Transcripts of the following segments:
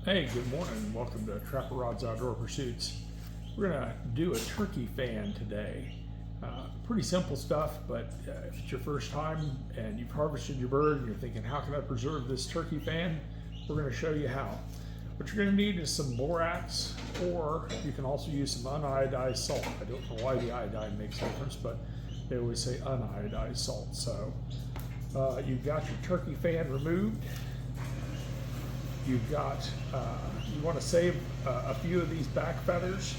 Hey, good morning. Welcome to Trapper Rod's Outdoor Pursuits. We're gonna do a turkey fan today. Pretty simple stuff, but if it's your first time and you've harvested your bird and you're thinking, how can I preserve this turkey fan? We're gonna show you how. What you're gonna need is some borax, or you can also use some uniodized salt. I don't know why the iodine makes a difference, but they always say uniodized salt. So you've got your turkey fan removed. You've got, you want to save a few of these back feathers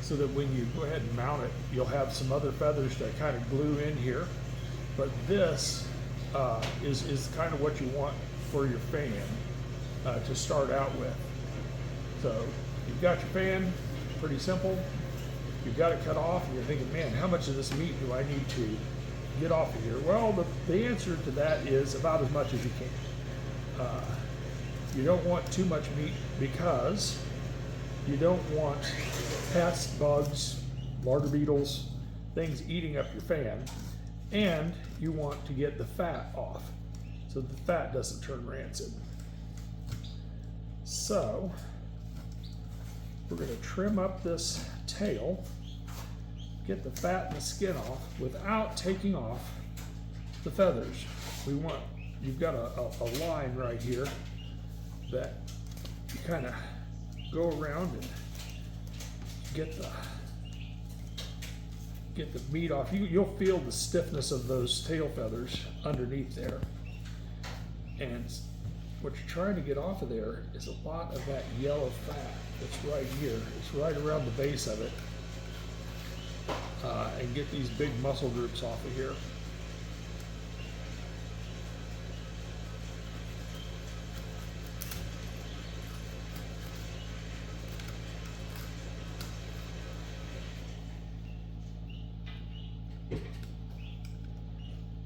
so that when you go ahead and mount it, you'll have some other feathers to kind of glue in here. But this is kind of what you want for your fan to start out with. So you've got your fan, pretty simple. You've got it cut off and you're thinking, man, how much of this meat do I need to get off of here? Well, the answer to that is about as much as you can. You don't want too much meat because you don't want pests, bugs, larder beetles, things eating up your fan, and you want to get the fat off so the fat doesn't turn rancid. So we're going to trim up this tail, get the fat and the skin off without taking off the feathers. You've got a line right here that you kind of go around and get the meat off. You'll feel the stiffness of those tail feathers underneath there. And what you're trying to get off of there is a lot of that yellow fat that's right here. It's right around the base of it. And get these big muscle groups off of here.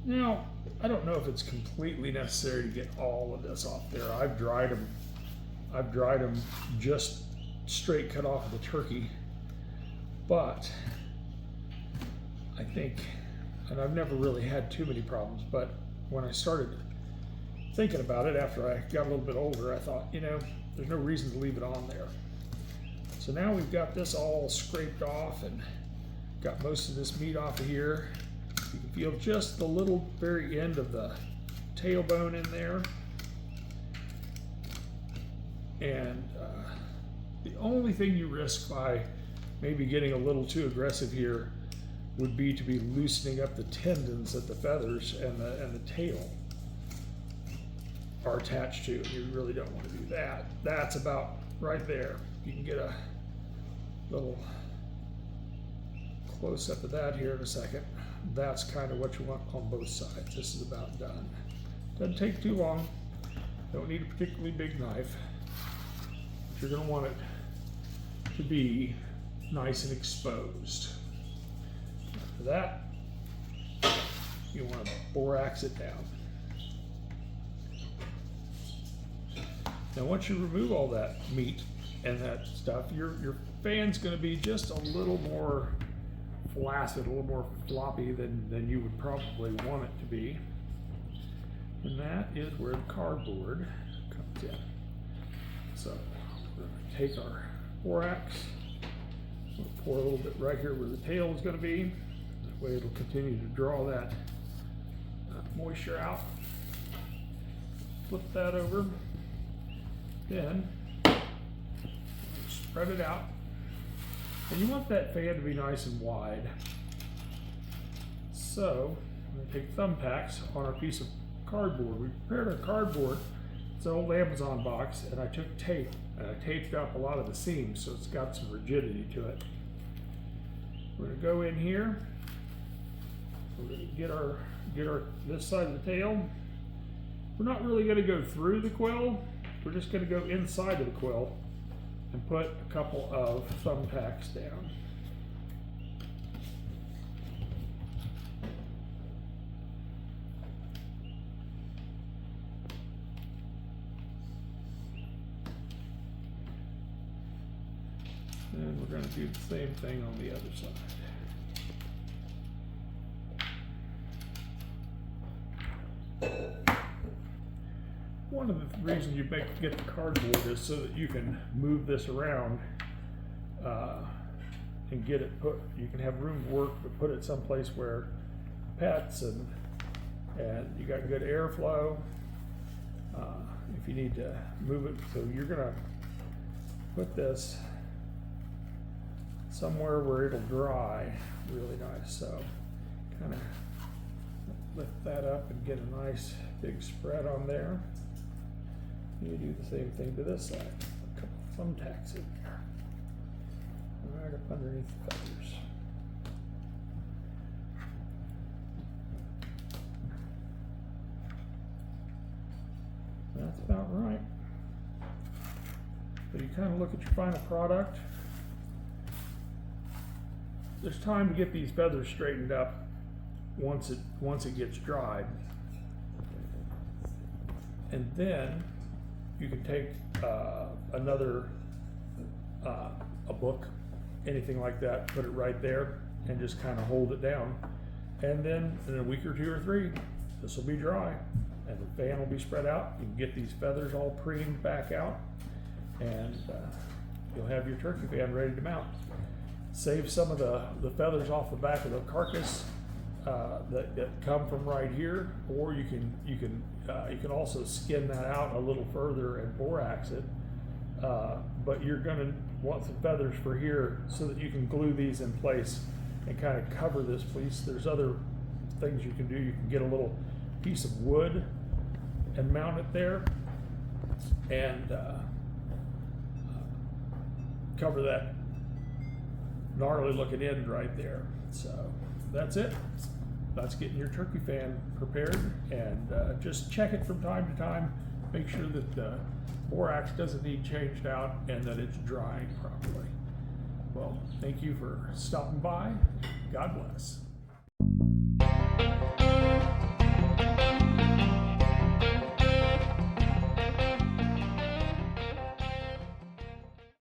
Now, I don't know if it's completely necessary to get all of this off there. I've dried them just straight cut off of the turkey. But I think, and I've never really had too many problems, but when I started thinking about it after I got a little bit older, I thought, there's no reason to leave it on there. So now we've got this all scraped off and got most of this meat off of here. You can feel just the little very end of the tailbone in there. And the only thing you risk by maybe getting a little too aggressive here would be to be loosening up the tendons that the feathers and the tail are attached to. You really don't want to do that. That's about right there. You can get a little close up of that here in a second. That's kind of what you want on both sides. This is about done. Doesn't take too long. Don't need a particularly big knife. You're going to want it to be nice and exposed. For that, you want to borax it down. Now once you remove all that meat and that stuff, your fan's going to be just a little more flaccid, a little more floppy than you would probably want it to be. And that is where the cardboard comes in. So we're going to take our borax, we'll pour a little bit right here where the tail is going to be. That way it'll continue to draw that moisture out. Flip that over. Then spread it out. And you want that fan to be nice and wide. So I'm going to take thumbtacks on our piece of cardboard. We prepared our cardboard. It's an old Amazon box, and I took tape and I taped up a lot of the seams so it's got some rigidity to it. We're going to go in here. We're going to get our this side of the tail. We're not really going to go through the quill. We're just going to go inside of the quill and put a couple of thumbtacks down. And we're going to do the same thing on the other side. one of the reasons you get the cardboard is so that you can move this around and get it put. You can have room to work, but put it someplace where pets and you got good airflow. If you need to move it, so you're gonna put this somewhere where it'll dry really nice. So kind of lift that up and get a nice big spread on there. You do the same thing to this side. A couple thumbtacks in there. Right up underneath the feathers. That's about right. So you kind of look at your final product. There's time to get these feathers straightened up once it gets dried. And then you can take another a book, anything like that, put it right there and just kind of hold it down. And then in a week or two or three, this will be dry and the fan will be spread out. You can get these feathers all preened back out and you'll have your turkey fan ready to mount. Save some of the feathers off the back of the carcass that come from right here, or you can also skin that out a little further and borax it. But you're gonna want some feathers for here so that you can glue these in place and kind of cover this piece. There's other things you can do. You can get a little piece of wood and mount it there and cover that gnarly looking end right there. So that's it. That's getting your turkey fan prepared, and just check it from time to time. Make sure that the borax doesn't need changed out and that it's drying properly. Well, thank you for stopping by. God bless.